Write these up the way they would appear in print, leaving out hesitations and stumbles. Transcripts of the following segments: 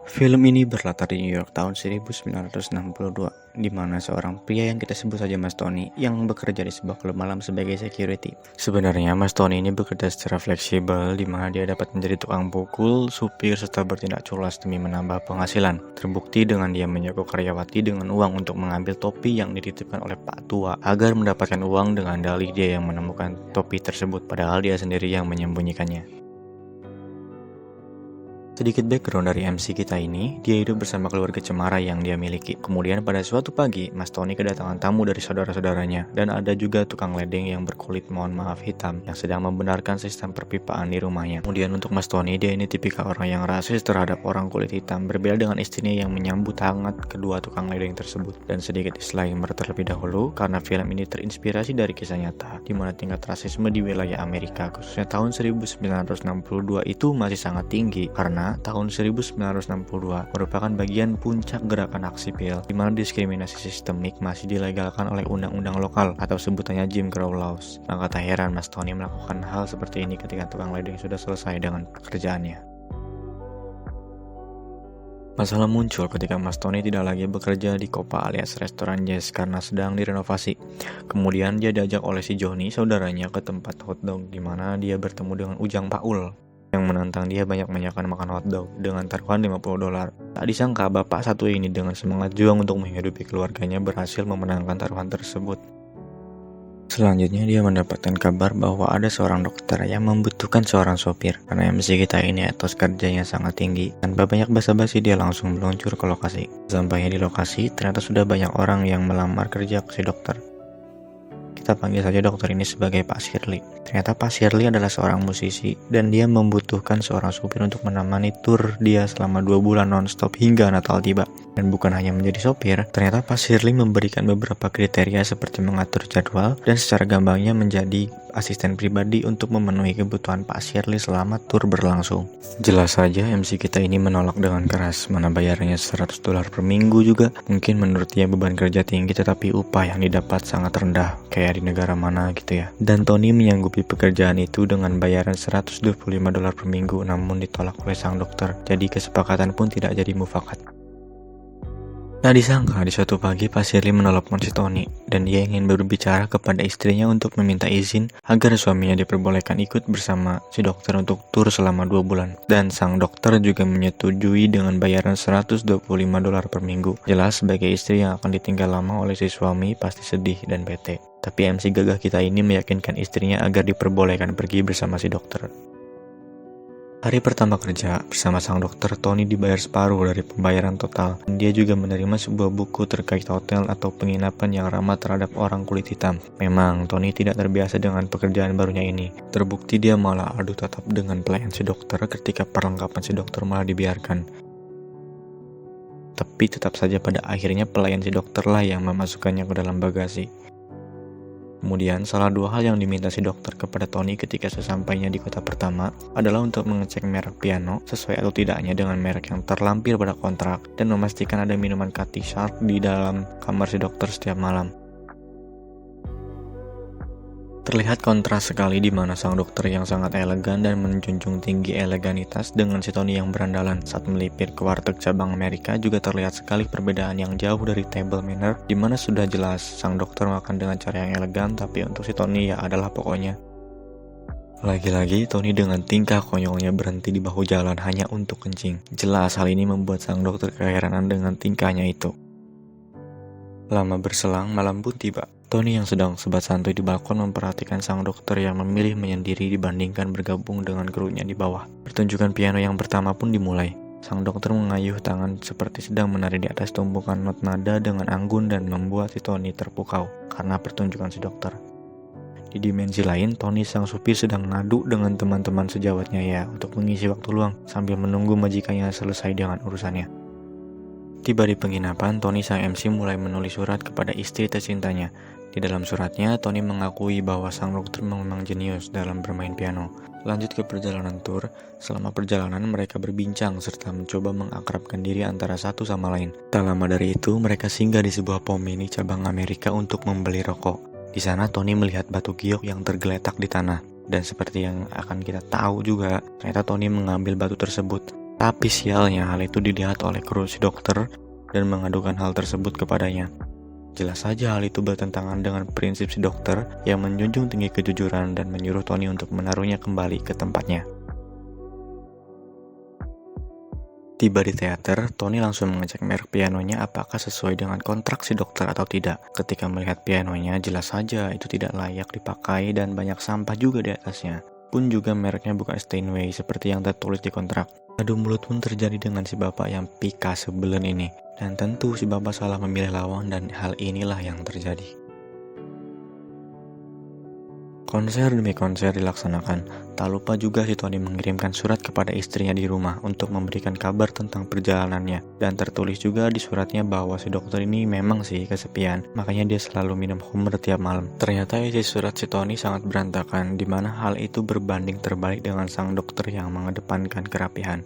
Film ini berlatar di New York tahun 1962, di mana seorang pria yang kita sebut saja Mas Tony yang bekerja di sebuah klub malam sebagai security. Sebenarnya Mas Tony ini bekerja secara fleksibel, di mana dia dapat menjadi tukang pukul, supir, serta bertindak culas demi menambah penghasilan. Terbukti dengan dia menyogok karyawati dengan uang untuk mengambil topi yang dititipkan oleh Pak Tua agar mendapatkan uang, dengan dalih dia yang menemukan topi tersebut, padahal dia sendiri yang menyembunyikannya. Sedikit background dari MC kita ini, dia hidup bersama keluarga cemara yang dia miliki. Kemudian pada suatu pagi, Mas Tony kedatangan tamu dari saudara-saudaranya, dan ada juga tukang ledeng yang berkulit mohon maaf hitam yang sedang membenarkan sistem perpipaan di rumahnya. Kemudian untuk Mas Tony, dia ini tipikal orang yang rasis terhadap orang kulit hitam, berbeda dengan istrinya yang menyambut hangat kedua tukang ledeng tersebut. Dan sedikit disclaimer terlebih dahulu, karena film ini terinspirasi dari kisah nyata, di mana tingkat rasisme di wilayah Amerika, khususnya tahun 1962 itu masih sangat tinggi, karena tahun 1962 merupakan bagian puncak gerakan hak sipil, di mana diskriminasi sistemik masih dilegalkan oleh undang-undang lokal atau sebutannya Jim Crow Laws. Maka tak heran Mas Tony melakukan hal seperti ini ketika tukang ledeng sudah selesai dengan pekerjaannya. Masalah muncul ketika Mas Tony tidak lagi bekerja di Copa alias restoran Jazz karena sedang direnovasi. Kemudian dia diajak oleh si Johnny, saudaranya, ke tempat hotdog, di mana dia bertemu dengan Ujang Paul yang menantang dia banyak-banyakan makan hotdog dengan taruhan $50. Tak disangka bapak satu ini dengan semangat juang untuk menghidupi keluarganya berhasil memenangkan taruhan tersebut. Selanjutnya dia mendapatkan kabar bahwa ada seorang dokter yang membutuhkan seorang sopir, karena MC kita ini etos kerjanya sangat tinggi. Tanpa banyak basa-basi dia langsung meluncur ke lokasi. Sampainya di lokasi, ternyata sudah banyak orang yang melamar kerja ke si dokter. Kita panggil saja dokter ini sebagai Pak Shirley. Ternyata Pak Shirley adalah seorang musisi, dan dia membutuhkan seorang supir untuk menemani tur dia selama 2 bulan non-stop hingga Natal tiba. Dan bukan hanya menjadi sopir, ternyata Pak Shirley memberikan beberapa kriteria seperti mengatur jadwal dan secara gampangnya menjadi asisten pribadi untuk memenuhi kebutuhan Pak Shirley selama tur berlangsung. Jelas saja MC kita ini menolak dengan keras, mana bayarannya $100 per minggu juga. Mungkin menurut dia beban kerja tinggi, tetapi upah yang didapat sangat rendah, kayak di negara mana gitu ya. Dan Tony menyanggupi pekerjaan itu dengan bayaran $125 per minggu, namun ditolak oleh sang dokter. Jadi kesepakatan pun tidak jadi mufakat. Nah disangka di suatu pagi Pak Shirley menelepon si Tony, dan dia ingin berbicara kepada istrinya untuk meminta izin agar suaminya diperbolehkan ikut bersama si dokter untuk tur selama 2 bulan. Dan sang dokter juga menyetujui dengan bayaran $125 per minggu. Jelas sebagai istri yang akan ditinggal lama oleh si suami pasti sedih dan bete. Tapi MC gagah kita ini meyakinkan istrinya agar diperbolehkan pergi bersama si dokter. Hari pertama kerja bersama sang dokter, Tony dibayar separuh dari pembayaran total. Dia juga menerima sebuah buku terkait hotel atau penginapan yang ramah terhadap orang kulit hitam. Memang Tony tidak terbiasa dengan pekerjaan barunya ini. Terbukti dia malah adu tatap dengan pelayan si dokter ketika perlengkapan si dokter malah dibiarkan. Tapi tetap saja pada akhirnya pelayan si dokter lah yang memasukkannya ke dalam bagasi. Kemudian, salah 2 hal yang diminta si dokter kepada Tony ketika sesampainya di kota pertama adalah untuk mengecek merek piano sesuai atau tidaknya dengan merek yang terlampir pada kontrak, dan memastikan ada minuman Cutty Shark di dalam kamar si dokter setiap malam. Terlihat kontras sekali di mana sang dokter yang sangat elegan dan menjunjung tinggi eleganitas dengan si Tony yang berandalan. Saat melipir ke warteg cabang Amerika juga terlihat sekali perbedaan yang jauh dari table manner, di mana sudah jelas sang dokter makan dengan cara yang elegan, tapi untuk si Tony ya adalah pokoknya. Lagi-lagi Tony dengan tingkah konyolnya berhenti di bahu jalan hanya untuk kencing. Jelas hal ini membuat sang dokter keheranan dengan tingkahnya itu. Lama berselang, malam pun tiba. Tony yang sedang sebat santuy di balkon memperhatikan sang dokter yang memilih menyendiri dibandingkan bergabung dengan krunya di bawah. Pertunjukan piano yang pertama pun dimulai. Sang dokter mengayuh tangan seperti sedang menari di atas tumpukan not nada dengan anggun dan membuat si Tony terpukau karena pertunjukan si dokter. Di dimensi lain, Tony sang supir sedang ngadu dengan teman-teman sejawatnya ya untuk mengisi waktu luang sambil menunggu majikannya selesai dengan urusannya. Tiba di penginapan, Tony sang MC mulai menulis surat kepada istri tercintanya. Di dalam suratnya, Tony mengakui bahwa sang dokter memang jenius dalam bermain piano. Lanjut ke perjalanan tur, selama perjalanan mereka berbincang serta mencoba mengakrabkan diri antara satu sama lain. Tak lama dari itu, mereka singgah di sebuah pom mini cabang Amerika untuk membeli rokok. Di sana Tony melihat batu giok yang tergeletak di tanah. Dan seperti yang akan kita tahu juga, ternyata Tony mengambil batu tersebut. Tapi sialnya hal itu dilihat oleh kru si dokter dan mengadukan hal tersebut kepadanya. Jelas saja hal itu bertentangan dengan prinsip si dokter yang menjunjung tinggi kejujuran dan menyuruh Tony untuk menaruhnya kembali ke tempatnya. Tiba di teater, Tony langsung mengecek merek pianonya apakah sesuai dengan kontrak si dokter atau tidak. Ketika melihat pianonya, jelas saja itu tidak layak dipakai dan banyak sampah juga di atasnya. Pun juga mereknya bukan Steinway seperti yang tertulis di kontrak. Adu mulut pun terjadi dengan si bapak yang pika sebelen ini. Dan tentu si bapak salah memilih lawan dan hal inilah yang terjadi. Konser demi konser dilaksanakan. Tak lupa juga si Tony mengirimkan surat kepada istrinya di rumah untuk memberikan kabar tentang perjalanannya. Dan tertulis juga di suratnya bahwa si dokter ini memang sih kesepian, makanya dia selalu minum Hummer tiap malam. Ternyata isi surat si Tony sangat berantakan, di mana hal itu berbanding terbalik dengan sang dokter yang mengedepankan kerapihan.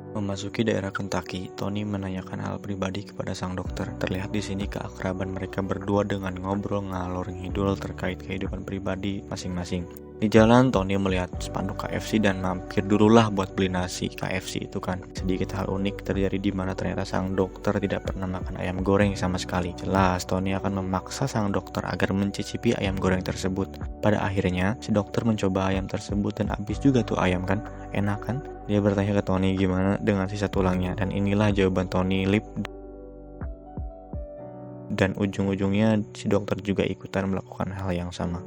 Memasuki daerah Kentucky, Tony menanyakan hal pribadi kepada sang dokter. Terlihat di sini keakraban mereka berdua dengan ngobrol ngalor ngidul terkait kehidupan pribadi masing-masing. Di jalan, Tony melihat spanduk KFC dan mampir dululah buat beli nasi KFC itu kan. Sedikit hal unik terjadi di mana ternyata sang dokter tidak pernah makan ayam goreng sama sekali. Jelas, Tony akan memaksa sang dokter agar mencicipi ayam goreng tersebut. Pada akhirnya, si dokter mencoba ayam tersebut dan habis juga tuh ayam kan. Enak kan? Dia bertanya ke Tony gimana dengan sisa tulangnya, dan inilah jawaban Tony Lip. Dan ujung-ujungnya si dokter juga ikutan melakukan hal yang sama.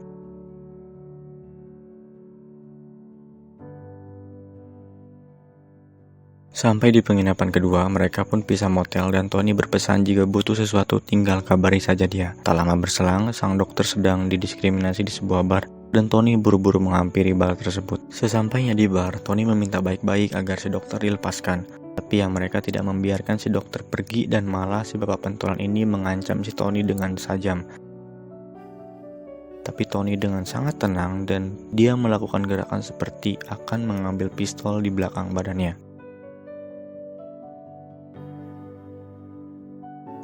Sampai di penginapan kedua, mereka pun pisah motel dan Tony berpesan jika butuh sesuatu tinggal kabari saja dia. Tak lama berselang, sang dokter sedang didiskriminasi di sebuah bar dan Tony buru-buru menghampiri bar tersebut. Sesampainya di bar, Tony meminta baik-baik agar si dokter dilepaskan. Tapi yang mereka tidak membiarkan si dokter pergi dan malah si bapak pentolan ini mengancam si Tony dengan sajam. Tapi Tony dengan sangat tenang dan dia melakukan gerakan seperti akan mengambil pistol di belakang badannya.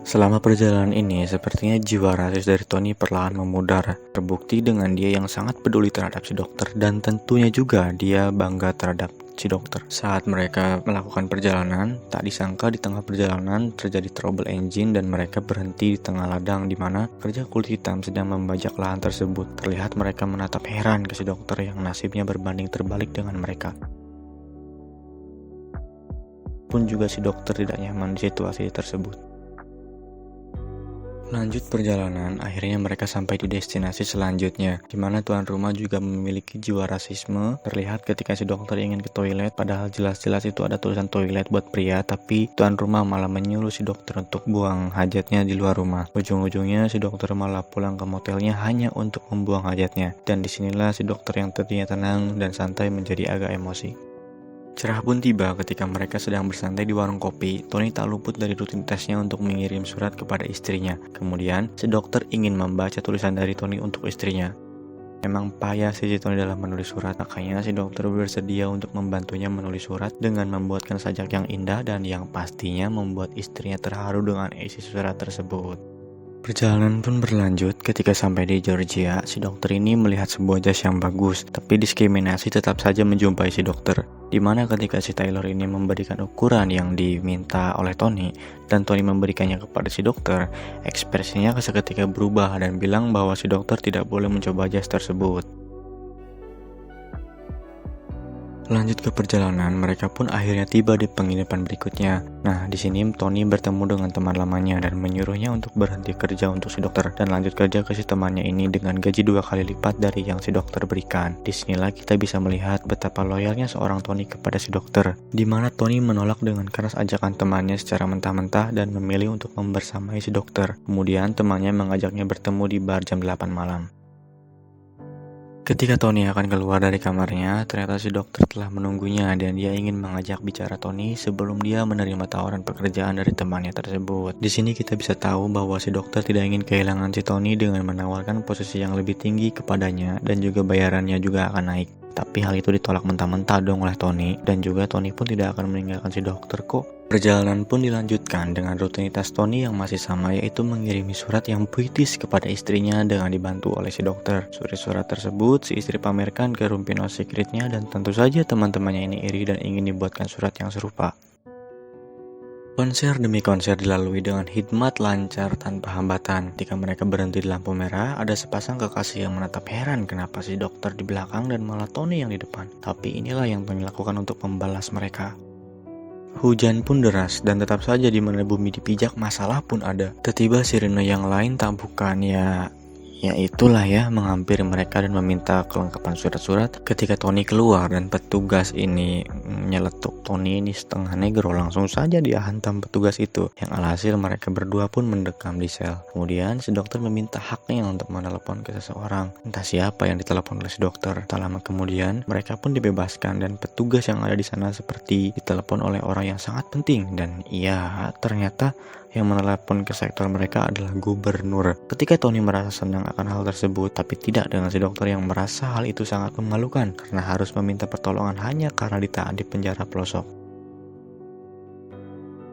Selama perjalanan ini, sepertinya jiwa rasis dari Tony perlahan memudar. Terbukti dengan dia yang sangat peduli terhadap si dokter dan tentunya juga dia bangga terhadap si dokter. Saat mereka melakukan perjalanan, tak disangka di tengah perjalanan terjadi trouble engine dan mereka berhenti di tengah ladang di mana kerja kulit hitam sedang membajak lahan tersebut. Terlihat mereka menatap heran ke si dokter yang nasibnya berbanding terbalik dengan mereka. Pun juga si dokter tidak nyaman di situasi tersebut. Lanjut perjalanan, akhirnya mereka sampai di destinasi selanjutnya, di mana tuan rumah juga memiliki jiwa rasisme. Terlihat ketika si dokter ingin ke toilet, padahal jelas-jelas itu ada tulisan toilet buat pria, tapi tuan rumah malah menyuruh si dokter untuk buang hajatnya di luar rumah. Ujung-ujungnya si dokter malah pulang ke motelnya hanya untuk membuang hajatnya, dan disinilah si dokter yang tadinya tenang dan santai menjadi agak emosi. Cerah pun tiba ketika mereka sedang bersantai di warung kopi. Tony tak luput dari rutinitasnya untuk mengirim surat kepada istrinya. Kemudian, si dokter ingin membaca tulisan dari Tony untuk istrinya. Emang payah sih si Tony dalam menulis surat, makanya si dokter bersedia untuk membantunya menulis surat dengan membuatkan sajak yang indah dan yang pastinya membuat istrinya terharu dengan isi surat tersebut. Perjalanan pun berlanjut. Ketika sampai di Georgia, si dokter ini melihat sebuah jas yang bagus, tapi diskriminasi tetap saja menjumpai si dokter. Dimana ketika si Taylor ini memberikan ukuran yang diminta oleh Tony, dan Tony memberikannya kepada si dokter, ekspresinya seketika berubah dan bilang bahwa si dokter tidak boleh mencoba jas tersebut. Lanjut ke perjalanan, mereka pun akhirnya tiba di penginapan berikutnya. Nah, di sini Tony bertemu dengan teman lamanya dan menyuruhnya untuk berhenti kerja untuk si dokter dan lanjut kerja ke si temannya ini dengan gaji 2 kali lipat dari yang si dokter berikan. Disinilah kita bisa melihat betapa loyalnya seorang Tony kepada si dokter, di mana Tony menolak dengan keras ajakan temannya secara mentah-mentah dan memilih untuk membersamai si dokter. Kemudian temannya mengajaknya bertemu di bar jam 8 malam. Ketika Tony akan keluar dari kamarnya, ternyata si dokter telah menunggunya dan dia ingin mengajak bicara Tony sebelum dia menerima tawaran pekerjaan dari temannya tersebut. Di sini kita bisa tahu bahwa si dokter tidak ingin kehilangan si Tony dengan menawarkan posisi yang lebih tinggi kepadanya dan juga bayarannya juga akan naik. Tapi hal itu ditolak mentah-mentah dong oleh Tony dan juga Tony pun tidak akan meninggalkan si dokter kok. Perjalanan pun dilanjutkan dengan rutinitas Tony yang masih sama, yaitu mengirimi surat yang puitis kepada istrinya dengan dibantu oleh si dokter. Surat-surat tersebut si istri pamerkan ke room pinot secretnya, dan tentu saja teman-temannya ini iri dan ingin dibuatkan surat yang serupa. Konser demi konser dilalui dengan hikmat lancar tanpa hambatan. Ketika mereka berhenti di lampu merah, ada sepasang kekasih yang menatap heran kenapa si dokter di belakang dan malah Tony yang di depan. Tapi inilah yang Tony lakukan untuk membalas mereka. Hujan pun deras dan tetap saja di mana bumi dipijak masalah pun ada. Tiba-tiba sirene yang lain tak bukan ya itulah ya, menghampiri mereka dan meminta kelengkapan surat-surat. Ketika Tony keluar dan petugas ini nyeletuk Tony ini setengah negro, langsung saja dia hantam petugas itu, yang alhasil mereka berdua pun mendekam di sel. Kemudian si dokter meminta haknya untuk menelepon ke seseorang, entah siapa yang ditelepon oleh si dokter. Tak lama kemudian mereka pun dibebaskan dan petugas yang ada di sana seperti ditelepon oleh orang yang sangat penting, dan iya, ternyata yang menelepon ke sektor mereka adalah gubernur. Ketika Tony merasa senang akan hal tersebut, tapi tidak dengan si dokter yang merasa hal itu sangat memalukan karena harus meminta pertolongan hanya karena ditahan di penjara pelosok.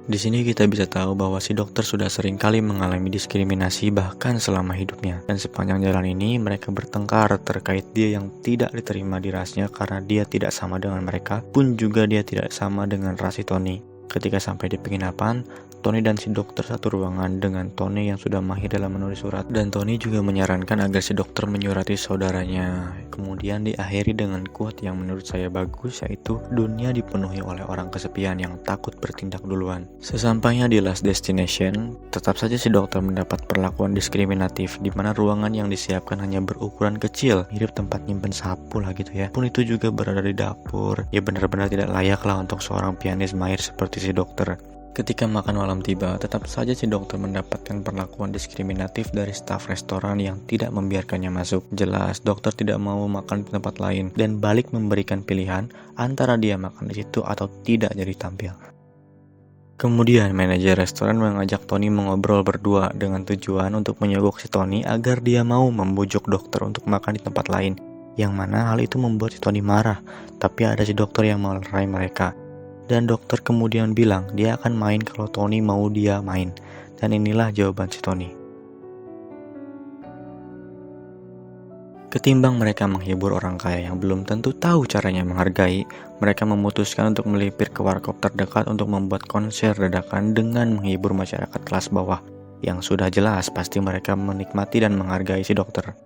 Di sini kita bisa tahu bahwa si dokter sudah sering kali mengalami diskriminasi bahkan selama hidupnya, dan sepanjang jalan ini mereka bertengkar terkait dia yang tidak diterima di rasnya karena dia tidak sama dengan mereka, pun juga dia tidak sama dengan ras si Tony. Ketika sampai di penginapan, Tony dan si dokter satu ruangan dengan Tony yang sudah mahir dalam menulis surat, dan Tony juga menyarankan agar si dokter menyurati saudaranya. Kemudian diakhiri dengan quote yang menurut saya bagus, yaitu dunia dipenuhi oleh orang kesepian yang takut bertindak duluan. Sesampainya di Last Destination, tetap saja si dokter mendapat perlakuan diskriminatif, di mana ruangan yang disiapkan hanya berukuran kecil, mirip tempat nyimpen sapu lah gitu ya. Pun itu juga berada di dapur. Ya benar-benar tidak layak lah untuk seorang pianis mahir seperti si dokter. Ketika makan malam tiba, tetap saja si dokter mendapatkan perlakuan diskriminatif dari staf restoran yang tidak membiarkannya masuk. Jelas, dokter tidak mau makan di tempat lain dan balik memberikan pilihan antara dia makan di situ atau tidak jadi tampil. Kemudian manajer restoran mengajak Tony mengobrol berdua dengan tujuan untuk menyogok si Tony agar dia mau membujuk dokter untuk makan di tempat lain. Yang mana hal itu membuat si Tony marah, tapi ada si dokter yang melerai mereka. Dan dokter kemudian bilang dia akan main kalau Tony mau dia main. Dan inilah jawaban si Tony. Ketimbang mereka menghibur orang kaya yang belum tentu tahu caranya menghargai, mereka memutuskan untuk melipir ke warkop terdekat untuk membuat konser dadakan dengan menghibur masyarakat kelas bawah, yang sudah jelas pasti mereka menikmati dan menghargai si dokter.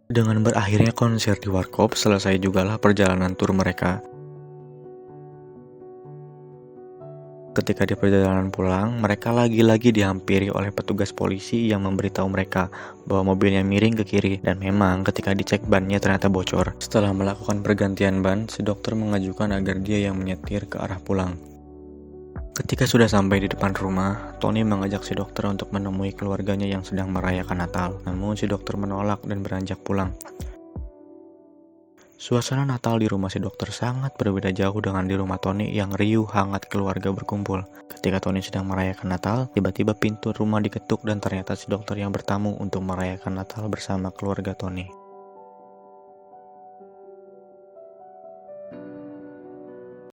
Dengan berakhirnya konser di warkop, selesai jugalah perjalanan tur mereka. Ketika di perjalanan pulang, mereka lagi-lagi dihampiri oleh petugas polisi yang memberitahu mereka bahwa mobilnya miring ke kiri, dan memang ketika dicek bannya ternyata bocor. Setelah melakukan pergantian ban, si dokter mengajukan agar dia yang menyetir ke arah pulang. Ketika sudah sampai di depan rumah, Tony mengajak si dokter untuk menemui keluarganya yang sedang merayakan Natal. Namun si dokter menolak dan beranjak pulang. Suasana Natal di rumah si dokter sangat berbeda jauh dengan di rumah Tony yang riuh hangat keluarga berkumpul. Ketika Tony sedang merayakan Natal, tiba-tiba pintu rumah diketuk dan ternyata si dokter yang bertamu untuk merayakan Natal bersama keluarga Tony.